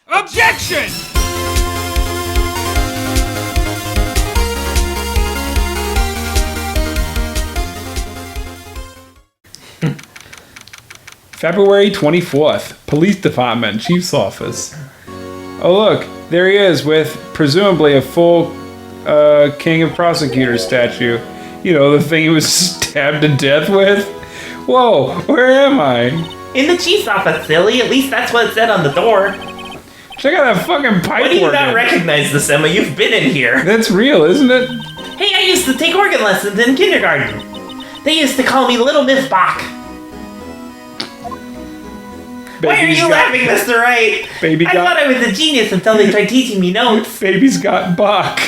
Objection! February 24th, Police Department, Chief's Office. Oh look, there he is with presumably a full King of Prosecutors statue. You know, the thing he was stabbed to death with? Whoa, where am I? In the chief's office, silly. At least that's what it said on the door. Check out that fucking pipe What do you organ. not recognize this, Emma? You've been in here. That's real, isn't it? Hey, I used to take organ lessons in kindergarten. They used to call me Little Miss Bach. Why are you laughing, Mr. Wright? I thought I was a genius until they tried teaching me notes. Baby's got Bach.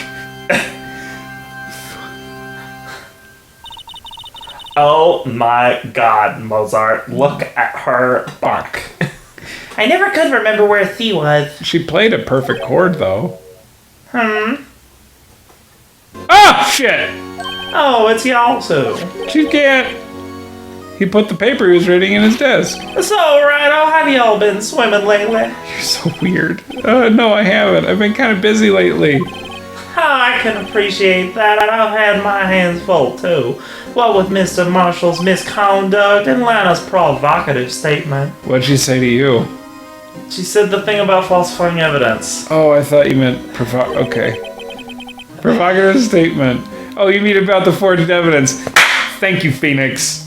Oh my god, Mozart. Look at her Bach. I never could remember where C was. She played a perfect chord, though. Ah, shit! Oh, it's y'all too. She can't. He put the paper he was reading in his desk. So, right, how have y'all been swimming lately? You're so weird. No, I haven't. I've been kind of busy lately. Oh, I can appreciate that. I've had my hands full, too. What with Mr. Marshall's misconduct and Lana's provocative statement. What'd she say to you? She said the thing about falsifying evidence. Oh, I thought you meant okay. Provocative statement. Oh, you mean about the forged evidence. Thank you, Phoenix.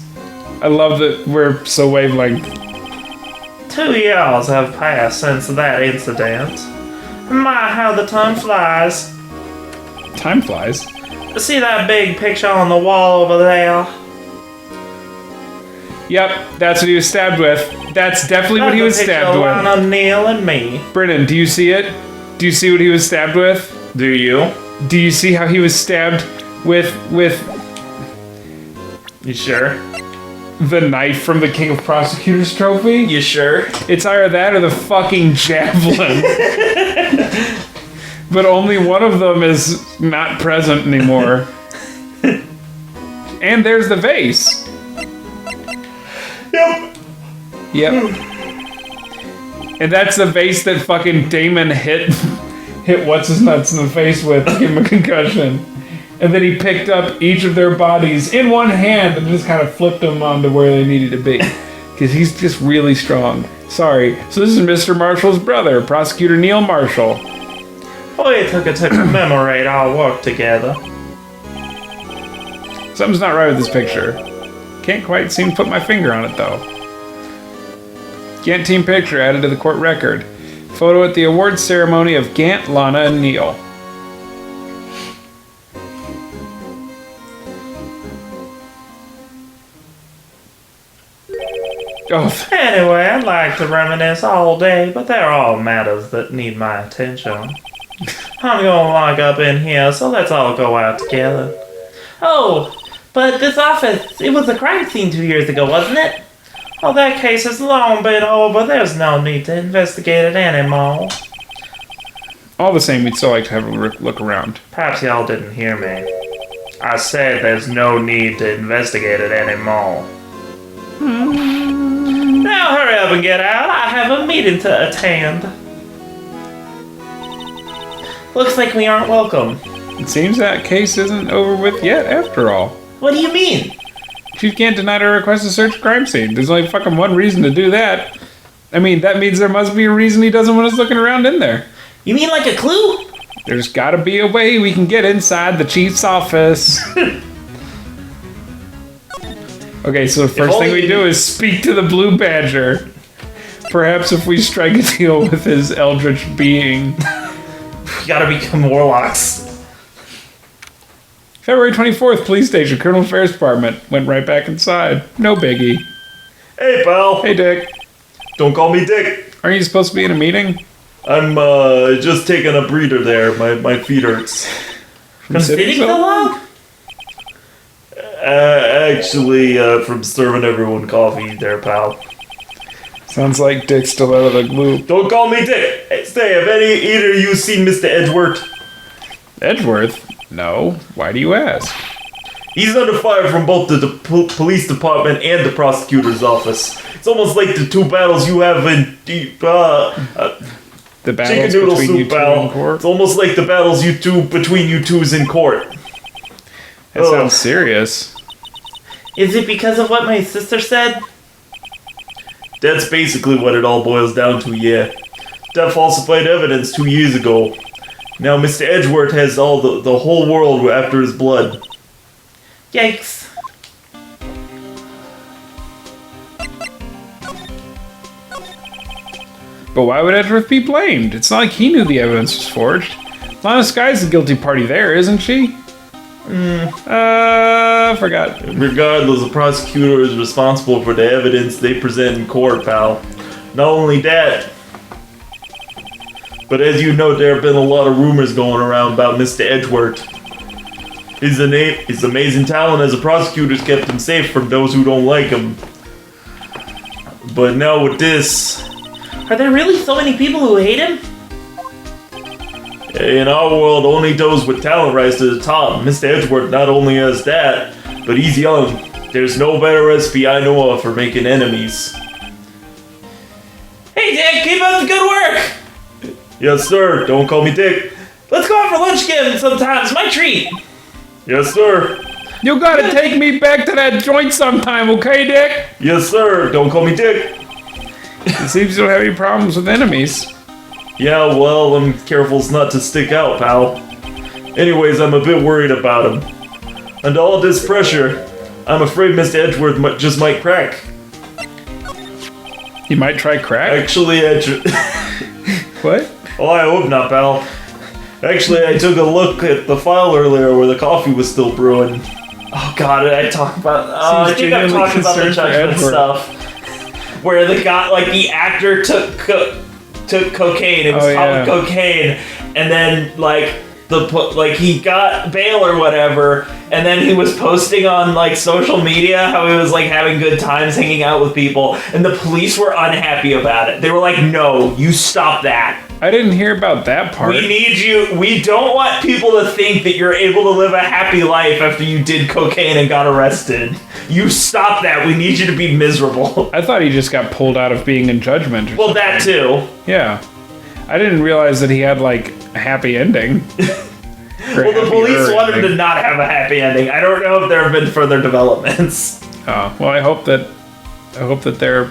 I love that we're so wavelength. 2 years have passed since that incident. My, how the time flies. Time flies? See that big picture on the wall over there? Yep, that's what he was stabbed with. That's definitely what he was stabbed with. Lana, Neil, and me. Brennan, do you see it? Do you see what he was stabbed with? Do you? Do you see how he was stabbed with You sure? the knife from the King of Prosecutors trophy? You sure? It's either that or the fucking javelin. But only one of them is not present anymore. And there's the vase. Yep. And that's the vase that fucking Damon hit what's-his-nuts in the face with to give him a concussion. And then he picked up each of their bodies in one hand and just kind of flipped them onto where they needed to be. Because he's just really strong. Sorry. So this is Mr. Marshall's brother, Prosecutor Neil Marshall. We took it to commemorate our work together. Something's not right with this picture. Can't quite seem to put my finger on it, though. Gant team picture added to the court record. Photo at the awards ceremony of Gant, Lana, and Neil. Oh. Anyway, I'd like to reminisce all day, but they're all matters that need my attention. I'm gonna lock up in here, so let's all go out together. Oh, but this office, it was a crime scene 2 years ago, wasn't it? Oh, that case has long been over. There's no need to investigate it anymore. All the same, we'd still like to have a look around. Perhaps y'all didn't hear me. I said there's no need to investigate it anymore. Now hurry up and get out. I have a meeting to attend. Looks like we aren't welcome. It seems that case isn't over with yet, after all. What do you mean? Chief can't deny a request to search a crime scene. There's only fucking one reason to do that. I mean, that means there must be a reason he doesn't want us looking around in there. You mean like a clue? There's gotta be a way we can get inside the chief's office. Okay, so the first thing we do is speak to the Blue Badger. Perhaps if we strike a deal with his eldritch being. We gotta become warlocks. February 24th, police station, Colonel Fair's department. Went right back inside. No biggie. Hey, pal. Hey, Dick. Don't call me Dick. Aren't you supposed to be in a meeting? I'm, just taking a breather there. My feet hurts. From sitting so long? Actually, from serving everyone coffee there, pal. Sounds like Dick's still out of the loop. Don't call me Dick. Hey, say, have either of you seen Mr. Edgeworth? Edgeworth? No. Why do you ask? He's under fire from both the police department and the prosecutor's office. It's almost like the two battles you have in... The Chicken battles noodle between you soup, two in pal. court? It's almost like the battles between you twos in court. That sounds serious. Is it because of what my sister said? That's basically what it all boils down to, yeah. That falsified evidence 2 years ago. Now Mr. Edgeworth has all the whole world after his blood. Yikes. But why would Edgeworth be blamed? It's not like he knew the evidence was forged. Lana Sky's the guilty party there, isn't she? Forgot. Regardless, the prosecutor is responsible for the evidence they present in court, pal. Not only that, but as you know, there have been a lot of rumors going around about Mr. Edgeworth. His amazing talent as a prosecutor's kept him safe from those who don't like him. But now with this, Are there really so many people who hate him? in our world, only those with talent rise to the top. Mr. Edgeworth not only has that, but he's young. There's no better recipe I know of for making enemies. Hey, Dick, keep up the good work! Yes, sir. Don't call me Dick. Let's go out for lunch again sometime. It's my treat. Yes, sir. You gotta take me back to that joint sometime, okay, Dick? Yes, sir. Don't call me Dick. It seems you don't have any problems with enemies. Yeah, well, I'm careful not to stick out, pal. Anyways, I'm a bit worried about him. Under all this pressure, I'm afraid Mr. Edgeworth just might crack. You might try crack? Actually, What? oh, I hope not, pal. Actually, I took a look at the file earlier where the coffee was still brewing. Oh god, I talk about. Oh, I Seems think I'm genuinely talking about the concerned for judgment Edgeworth. stuff, where the guy, like the actor, took cocaine. It was Oh, caught yeah. with cocaine, and then he got bail or whatever, and then he was posting on like social media how he was like having good times hanging out with people, and the police were unhappy about it. They were like, "No, you stop that. I didn't hear about that part. We need you. We don't want people to think that you're able to live a happy life after you did cocaine and got arrested. You stop that. We need you to be miserable." I thought he just got pulled out of being in judgment. Or Well, that something. too. Yeah. I didn't realize that he had, like, a happy ending. Well, the police wanted him to not have a happy ending. I don't know if there have been further developments. Oh, well, I hope that they're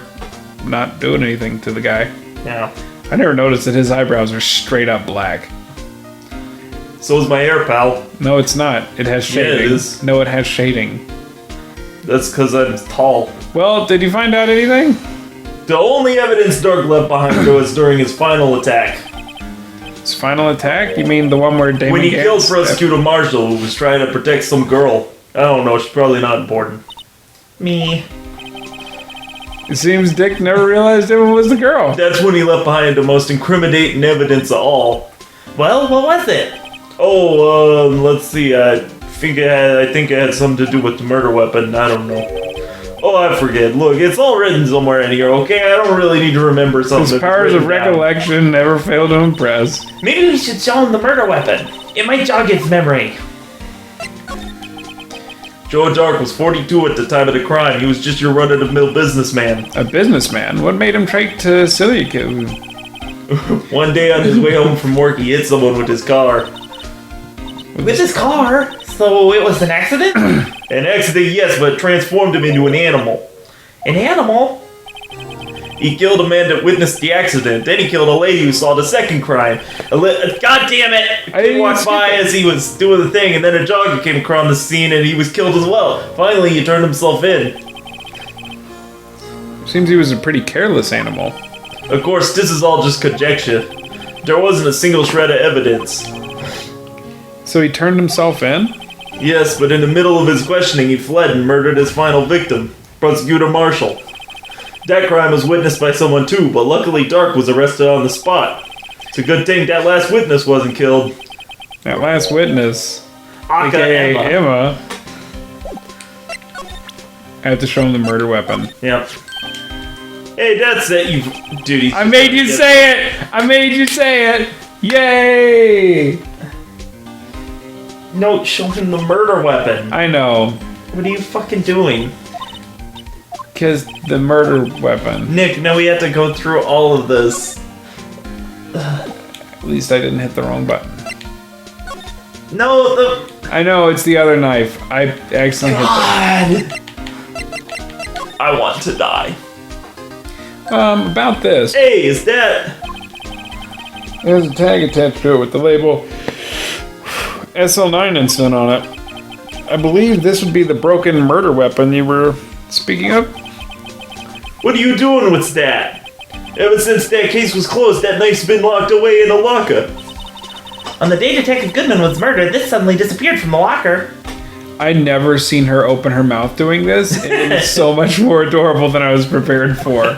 not doing anything to the guy. Yeah. I never noticed that his eyebrows are straight up black. So is my hair, pal. No, it's not. It has Yeah, shading. it is. No, it has shading. That's because I'm tall. Well, did you find out anything? The only evidence Dirk left behind was during his final attack. His final attack? You mean the one where Damon When he Gans- killed Prosecutor Marshall, who was trying to protect some girl. I don't know, she's probably not important. Me. It seems Dick never realized Damon was the girl. That's when he left behind the most incriminating evidence of all. Well, what was it? Oh, let's see. I think it had something to do with the murder weapon. I don't know. Oh, I forget. Look, it's all written somewhere in here, okay? I don't really need to remember something. His if it's powers of written down. recollection never fail to impress. Maybe we should show him the murder weapon. It might jog his memory. Joe Dark was 42 at the time of the crime. He was just your run-of-the-mill businessman. A businessman? What made him trade to Silicon? One day on his way home from work, he hit someone with his car. With his car? So it was an accident? An accident, yes, but it transformed him into an animal. An animal? He killed a man that witnessed the accident. Then he killed a lady who saw the second crime. God damn it! I He didn't walked skip by it. as he was doing the thing, and then a jogger came across the scene, and he was killed as well. Finally, he turned himself in. Seems he was a pretty careless animal. Of course, this is all just conjecture. There wasn't a single shred of evidence. So he turned himself in? Yes, but in the middle of his questioning, he fled and murdered his final victim, Prosecutor Marshall. That crime was witnessed by someone too, but luckily Dark was arrested on the spot. It's a good thing that last witness wasn't killed. That last witness, Aka aka Emma. Emma. I have to show him the murder weapon. Yep. Hey, that's it, you... Dude, he's I made you say it! I made you say it! Yay! No, show him the murder weapon. I know. What are you fucking doing? Because the murder weapon. Nick, now we have to go through all of this. At least I didn't hit the wrong button. No, I know, it's the other knife. I accidentally hit God! I want to die. about this. Hey, is that... There's a tag attached to it with the label SL9 incident on it. I believe this would be the broken murder weapon you were speaking of. What are you doing with that? Ever since that case was closed, that knife's been locked away in the locker. On the day Detective Goodman was murdered, this suddenly disappeared from the locker. I never seen her open her mouth doing this. And it was so much more adorable than I was prepared for.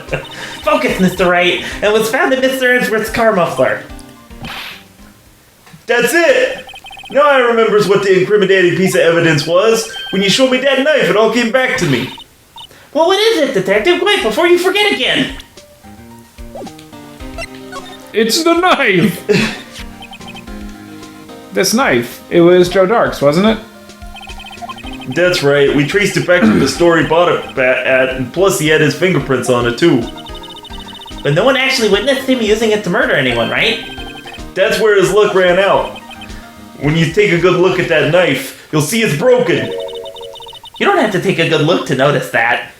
Focus, Mr. Wright, and was found in Mr. Edgeworth's car muffler. That's it! Now I remembers what the incriminating piece of evidence was. When you showed me that knife, it all came back to me. Well, what is it, Detective? Wait, before you forget again. It's the knife! This knife. It was Joe Dark's, wasn't it? That's right, we traced it back to the store he bought it at, and plus he had his fingerprints on it too. But no one actually witnessed him using it to murder anyone, right? That's where his luck ran out. When you take a good look at that knife, you'll see it's broken. You don't have to take a good look to notice that.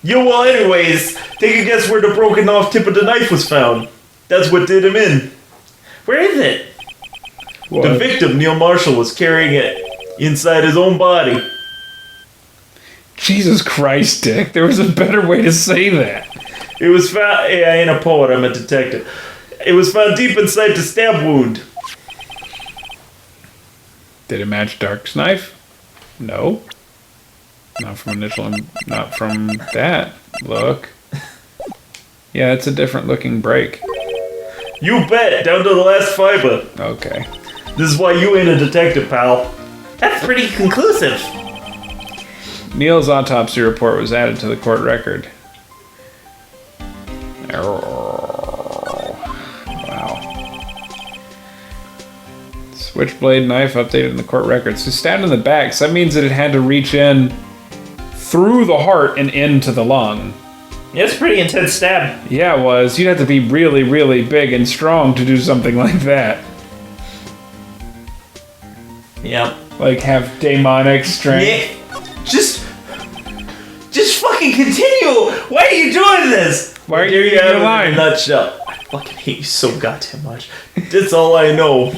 Yeah, well anyways, take a guess where the broken off tip of the knife was found. That's what did him in. Where is it? What? The victim, Neil Marshall, was carrying it inside his own body. Jesus Christ, Dick. There was a better way to say that. It was found... Hey, I ain't a poet, I'm a detective. It was found deep inside the stab wound. Did it match Dark's knife? No. Not from not from that look. Yeah, it's a different looking break. You bet, down to the last fiber. Okay. This is why you ain't a detective, pal. That's pretty conclusive. Neil's autopsy report was added to the court record. Wow. Switchblade knife updated in the court record. So stabbed in the back, so that means that it had to reach in through the heart and into the lung. Yeah, it's a pretty intense stab. Yeah, it was. You'd have to be really, really big and strong to do something like that. Yep. Like have demonic strength. Yeah. Just fucking continue. Why are you doing this? Why are you Here you using have your it in a line? nutshell. I fucking hate you so goddamn much. That's all I know.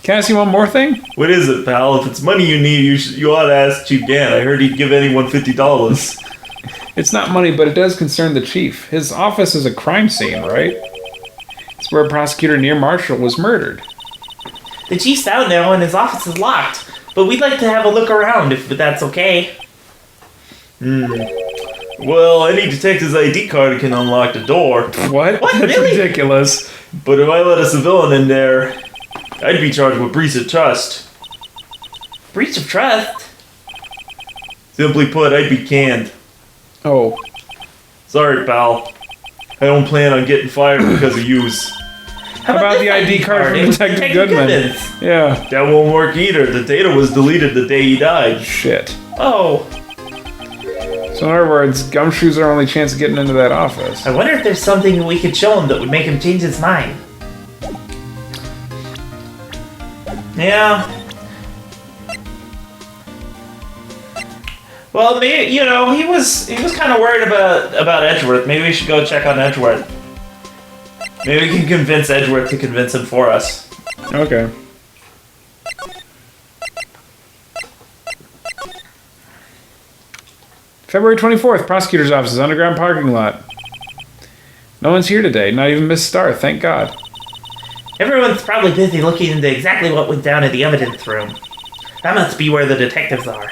Can I see one more thing? What is it, pal? If it's money you need, you ought to ask Chief Gant. I heard he'd give anyone $50. It's not money, but it does concern the chief. His office is a crime scene, right? It's where Prosecutor Neil Marshall was murdered. The chief's out now and his office is locked. But we'd like to have a look around if that's okay. Well, any detective's ID card can unlock the door. What? What? That's Really? ridiculous. But if I let a civilian in there, I'd be charged with breach of trust. Breach of trust? Simply put, I'd be canned. Oh, Sorry, pal. I don't plan on getting fired because of yous. How about this the ID card from It was Detective Goodman? Goodman's. yeah. That won't work either. The data was deleted the day he died. Shit. Oh, So in other words, Gumshoe's our only chance of getting into that office. I wonder if there's something we could show him that would make him change his mind. Yeah. Well, maybe, he was kind of worried about Edgeworth. Maybe we should go check on Edgeworth. Maybe we can convince Edgeworth to convince him for us. Okay. February 24th, prosecutor's office, underground parking lot. No one's here today, not even Miss Starr, thank God. Everyone's probably busy looking into exactly what went down in the evidence room. That must be where the detectives are.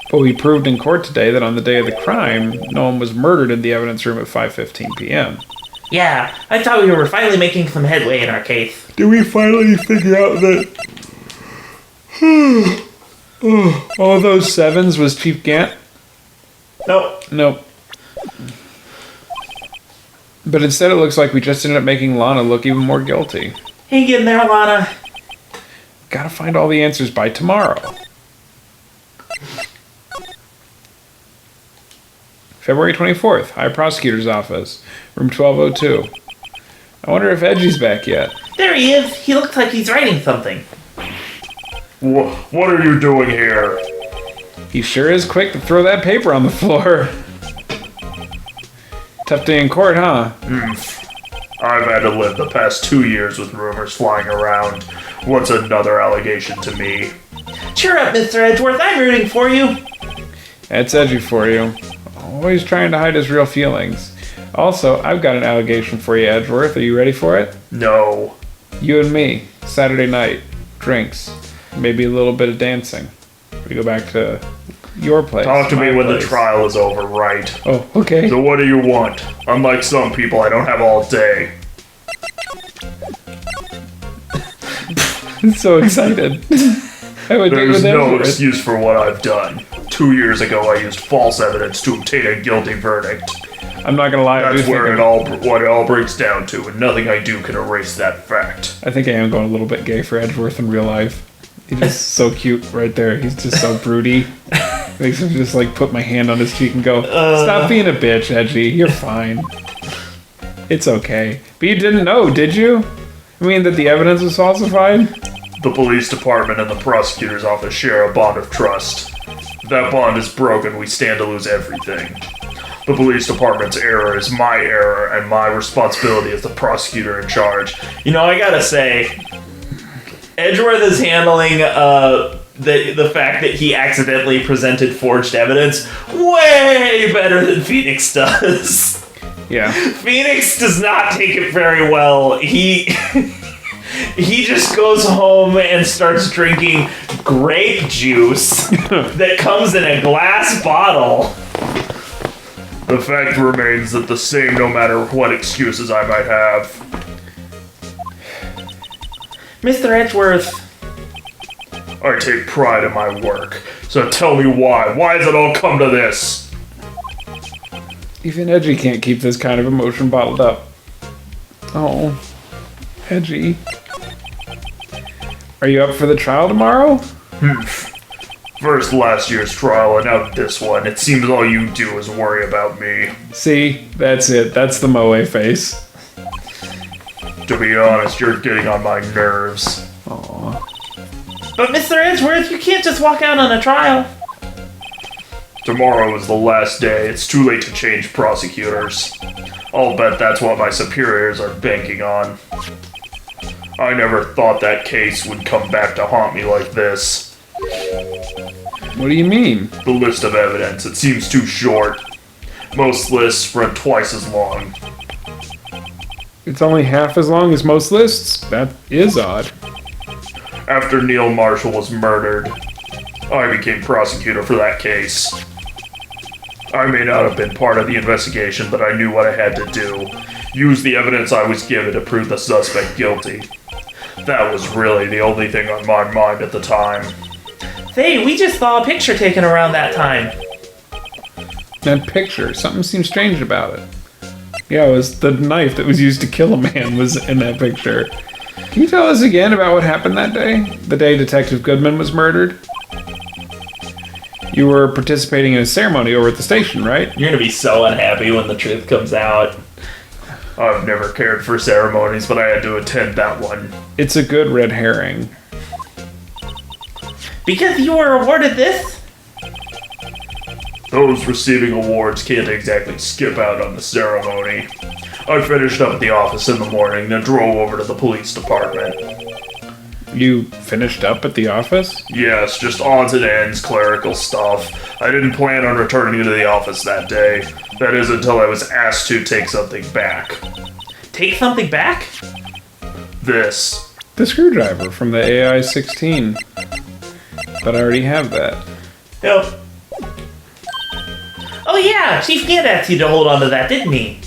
But we proved in court today that on the day of the crime, no one was murdered in the evidence room at 5:15 p.m. Yeah, I thought we were finally making some headway in our case. Did we finally figure out that all those sevens was Chief Gant? Nope. Nope. But instead it looks like we just ended up making Lana look even more guilty. Hang in there, Lana. Gotta find all the answers by tomorrow. February 24th, High Prosecutor's Office, room 1202. I wonder if Edgy's back yet. There he is. He looks like he's writing something. What are you doing here? He sure is quick to throw that paper on the floor. Tough day in court, huh? I've had to live the past 2 years with rumors flying around. What's another allegation to me? Cheer up, Mr. Edgeworth. I'm rooting for you. That's Edgy for you. Always trying to hide his real feelings. Also, I've got an allegation for you, Edgeworth. Are you ready for it? No. You and me, Saturday night, drinks, maybe a little bit of dancing. We go back to your place. Talk to me my when the place. trial is over, Wright. Oh, okay. So what do you want? Unlike some people, I don't have all day. I'm so excited. I would date There's with no Edgeworth. excuse for what I've done. 2 years ago, I used false evidence to obtain a guilty verdict. I'm not gonna lie. I do That's think where I'm- what it all breaks down to, and nothing I do can erase that fact. I think I am going a little bit gay for Edgeworth in real life. He's just so cute right there. He's just so broody. Makes him just like put my hand on his cheek and go, "Stop being a bitch, Edgy. You're fine. It's okay." But you didn't know, did you? I mean, that the evidence was falsified? The police department and the prosecutor's office share a bond of trust. If that bond is broken, we stand to lose everything. The police department's error is my error, and my responsibility as the prosecutor in charge. You know, I gotta say, Edgeworth is handling the fact that he accidentally presented forged evidence way better than Phoenix does. Yeah. Phoenix does not take it very well. He just goes home and starts drinking grape juice that comes in a glass bottle. The fact remains that the same no matter what excuses I might have. Mr. Edgeworth. I take pride in my work. So tell me why. Why has it all come to this? Even Edgy can't keep this kind of emotion bottled up. Oh, Edgy. Are you up for the trial tomorrow? First last year's trial and now this one. It seems all you do is worry about me. See, that's it. That's the Moe face. To be honest, you're getting on my nerves. Aw. But Mr. Edgeworth, you can't just walk out on a trial. Tomorrow is the last day. It's too late to change prosecutors. I'll bet that's what my superiors are banking on. I never thought that case would come back to haunt me like this. What do you mean? The list of evidence, it seems too short. Most lists run twice as long. It's only half as long as most lists? That is odd. After Neil Marshall was murdered, I became prosecutor for that case. I may not have been part of the investigation, but I knew what I had to do. Use the evidence I was given to prove the suspect guilty. That was really the only thing on my mind at the time. Hey, we just saw a picture taken around that time. That picture, something seems strange about it. Yeah, it was the knife that was used to kill a man was in that picture. Can you tell us again about what happened that day? The day Detective Goodman was murdered? You were participating in a ceremony over at the station, right? You're gonna be so unhappy when the truth comes out. I've never cared for ceremonies, but I had to attend that one. It's a good red herring. Because you were awarded this? Those receiving awards can't exactly skip out on the ceremony. I finished up at the office in the morning, then drove over to the police department. You finished up at the office? Yes, just odds and ends, clerical stuff. I didn't plan on returning to the office that day. That is until I was asked to take something back. Take something back? This. The screwdriver from the AI-16. But I already have that. Yep. Oh yeah, Chief Gant asked you to hold on to that, didn't he?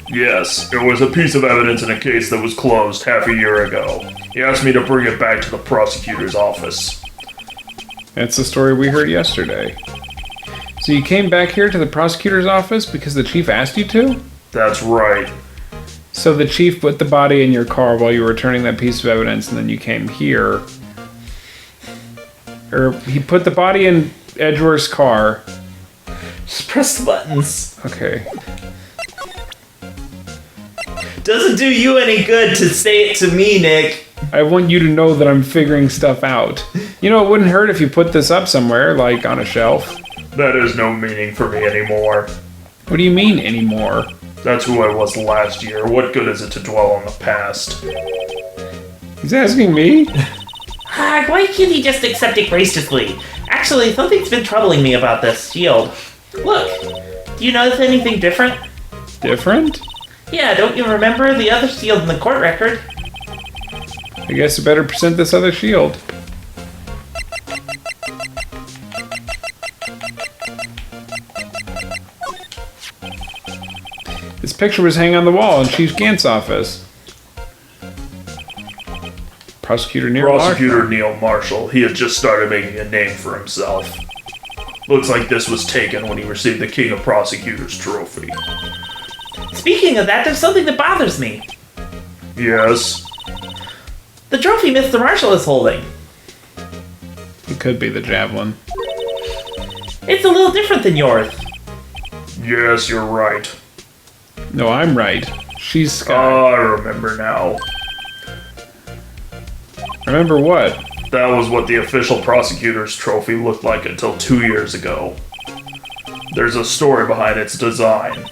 Yes, it was a piece of evidence in a case that was closed half a year ago. He asked me to bring it back to the prosecutor's office. That's the story we heard yesterday. So you came back here to the prosecutor's office because the chief asked you to? That's right. So the chief put the body in your car while you were returning that piece of evidence, and then you came here. Or he put the body in Edgeworth's car. Just press the buttons. Okay. Doesn't do you any good to say it to me, Nick. I want you to know that I'm figuring stuff out. You know, it wouldn't hurt if you put this up somewhere, like on a shelf. That has no meaning for me anymore. What do you mean, anymore? That's who I was last year. What good is it to dwell on the past? He's asking me? Why can't he just accept it graciously? Actually, something's been troubling me about this shield. Look, do you notice anything different? Different? Yeah, don't you remember the other shield in the court record? I guess I better present this other shield. This picture was hanging on the wall in Chief Gant's office. Prosecutor Neil Marshall. He had just started making a name for himself. Looks like this was taken when he received the King of Prosecutors trophy. Speaking of that, there's something that bothers me. Yes? The trophy Mr. Marshall is holding. It could be the javelin. It's a little different than yours. Yes, you're right. No, I'm right. She's Sky. I remember now. Remember what? That was what the official prosecutor's trophy looked like until 2 years ago. There's a story behind its design.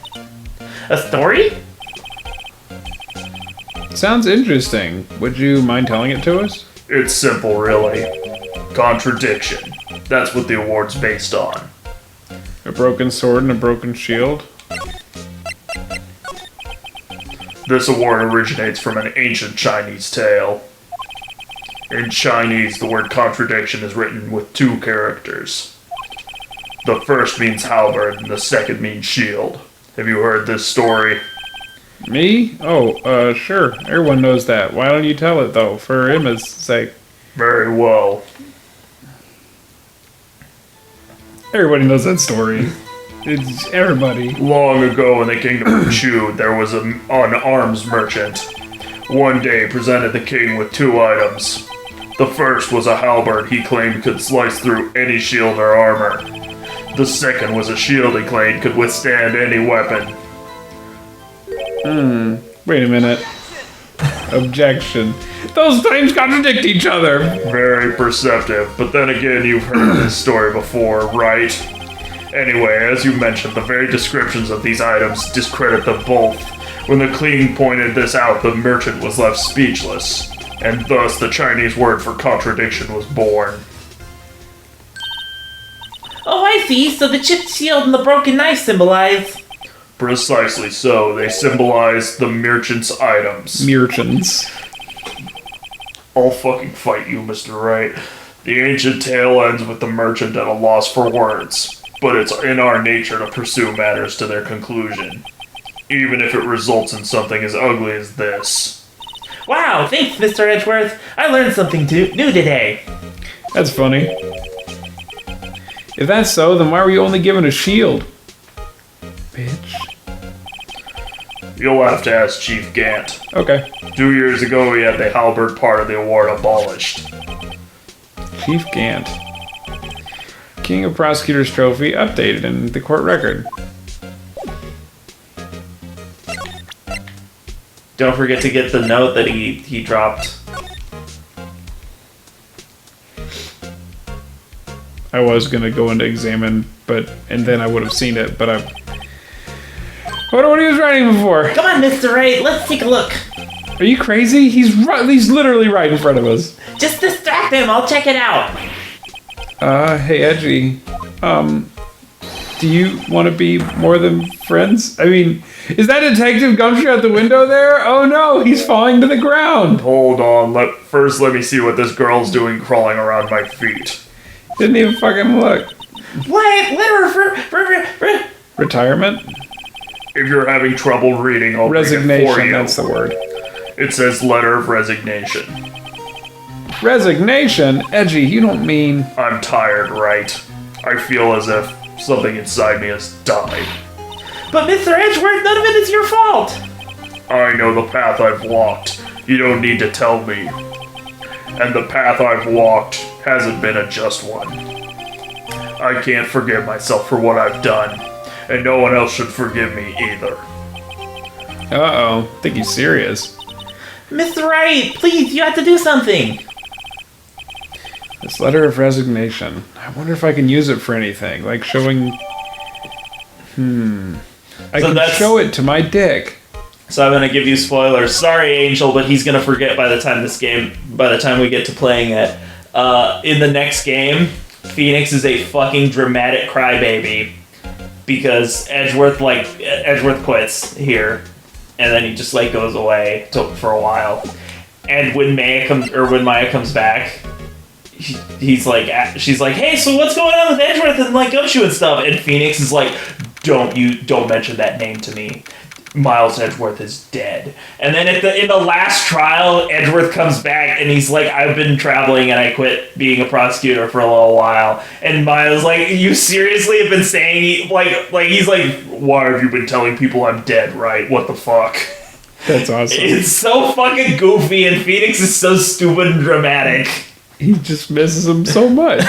A story? Sounds interesting. Would you mind telling it to us? It's simple, really. Contradiction. That's what the award's based on. A broken sword and a broken shield? This award originates from an ancient Chinese tale. In Chinese, the word contradiction is written with 2 characters. The first means halberd, and the second means shield. Have you heard this story? Me? Oh, sure. Everyone knows that. Why don't you tell it, though, for Emma's sake? Very well. Everybody knows that story. It's everybody. Long ago in the kingdom of Chu, there was an arms merchant. One day presented the king with 2 items. The first was a halberd he claimed could slice through any shield or armor. The second was a shield he claimed could withstand any weapon. Wait a minute. Objection. Those claims contradict each other. Very perceptive, but then again, you've heard this story before, right? Anyway, as you mentioned, the very descriptions of these items discredit them both. When the king pointed this out, the merchant was left speechless, and thus the Chinese word for contradiction was born. Oh, I see. So the chipped shield and the broken knife symbolize... Precisely so. They symbolize the merchant's items. Merchants. I'll fucking fight you, Mr. Wright. The ancient tale ends with the merchant at a loss for words, but it's in our nature to pursue matters to their conclusion, even if it results in something as ugly as this. Wow, thanks, Mr. Edgeworth. I learned something new today. That's funny. If that's so, then why were you only given a shield? Bitch. You'll have to ask Chief Gant. Okay. 2 years ago, he had the halberd part of the award abolished. Chief Gant. King of Prosecutors Trophy updated in the court record. Don't forget to get the note that he dropped. I was gonna go into examine, and then I would have seen it, but I wonder what he was writing before. Come on, Mr. Wright, let's take a look. Are you crazy? He's literally right in front of us. Just distract him, I'll check it out. Hey, Edgy. Do you want to be more than friends? I mean, is that Detective Gumshoe out the window there? Oh no, he's falling to the ground. Hold on, first let me see what this girl's doing crawling around my feet. Didn't even fucking look. What? Letter Retirement? If you're having trouble reading, I'll read it for Resignation, you. that's the word. It says letter of resignation. Resignation? Edgy, you don't mean... I'm tired, right? I feel as if something inside me has died. But Mr. Edgeworth, none of it is your fault. I know the path I've walked. You don't need to tell me. And the path I've walked hasn't been a just one. I can't forgive myself for what I've done, and no one else should forgive me either. Uh-oh. I think he's serious. Mr. Wright, please, you have to do something. This letter of resignation. I wonder if I can use it for anything. Like showing... I So can that's- show it to my dick. So I'm gonna give you spoilers. Sorry, Angel, but he's gonna forget by the time we get to playing it. In the next game, Phoenix is a fucking dramatic crybaby because Edgeworth quits here, and then he just like goes away for a while. And when Maya comes back, she's like, "Hey, so what's going on with Edgeworth and like Gumshoe and stuff?" And Phoenix is like, "Don't mention that name to me. Miles Edgeworth is dead." And then in the last trial, Edgeworth comes back and he's like, "I've been traveling and I quit being a prosecutor for a little while." And Miles like, "You seriously have been saying he's like, why have you been telling people I'm dead, right? What the fuck?" That's awesome. It's so fucking goofy, and Phoenix is so stupid and dramatic. He just misses him so much.